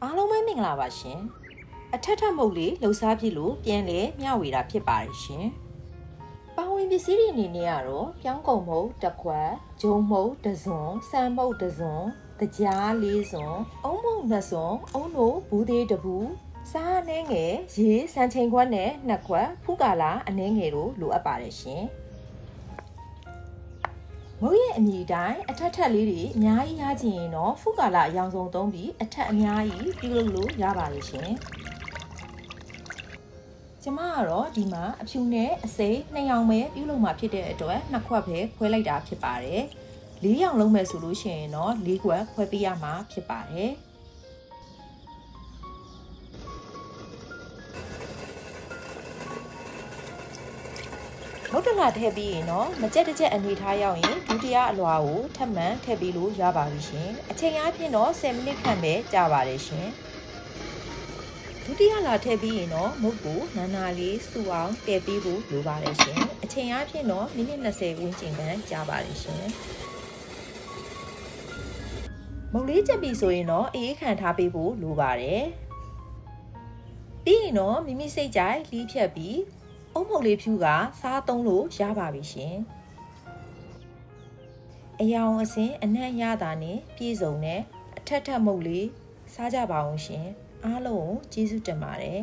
အားလုံးပဲမင်္ဂလာပါရှင်အထက်ထပ်မုတ်လေးလှူစားပြလို့ပြန်လဲမျှဝေတာဖြစ်ပါတယ်ရှင်ပါဝင်ပစ္စည်းတွေအနေနဲ့ကတော့ပြောင်းကုန်မုတ်တစ်ခွက်ဂျုံမုတ်တစ်စွန်ဆန်မုတ်တစ်စွန်တကြားလေးစွန်အုံးမုတ်နှစ်စွန်အုံးတို့ဘူးသေးတစ်ဘူးစားအနှဲငယ်ရေစံချိန်ခွက်နဲ့နှစ်ခွက်ဖူးကာလာအနှဲငယ်တို့လိုအပ်ပါတယ်ရှင်မုတ်ရဲ့အမည်တိုင်းအထက်ထက်လေးတွေအများကြီးရချင်ရင်တော့ဖူးကာလာအယောင်ဆုံးသုံးပြီးအထက်အများကြီးပြုလုပ်လို့ရပါတယ်ရှင်ကျမကတော့ဒီမှာအဖြူနဲ့အစိမ်း2ရောင်ပဲပြုလုပ်မှာဖြစ်တဲ့အတွက်2ခွက်ပဲခွဲလိုက်တာဖြစ်ပါတယ်4ရောင်လုံးမဲ့ဆိုလို့ရှိရင်တော့4ခွက်ခွဲပေးရမှာဖြစ်ပါတယ်မုတ်တလာထည့်ပြီးရင်တော့မကြက်တစ်ချက်အနေထားရောက်ရင်ဒုတိယအလွှာကိုထပ်မံထည့်ပြီးလို့ရပါပြီရှင်အချိန်အားဖြင့်တော့10မိနစ်ခန့်ပဲကြာပါတယ်ရှင်ဒုတိယလာထည့်ပြီးရင်တော့မုတ်ကိုနာလေးစုအောင်တည်ပြီးဖို့လိုပါတယ်ရှင်အချိန်အားဖြင့်တော့မိနစ်20ဝန်းကျင်ခန့်ကြာပါတယ်ရှင်မုတ်လေးချက်ပြီးဆိုရင်တော့အေးခံထားပေးဖို့လိုပါတယ်ပြီးရင်တော့မိမိစိတ်ကြိုက်လှီးဖြတ်ပြီးအုံးမုတ်လေးဖြူကစားသုံးလို့ရပါပြီရှင်အယောင်အစင်အနှံ့ရတာနဲ့ပြည့်စုံတဲ့အထက်ထက်မုတ်လေးစားကြပါအောင်ရှင်အားလုံးကိုကျေးဇူးတင်ပါတယ်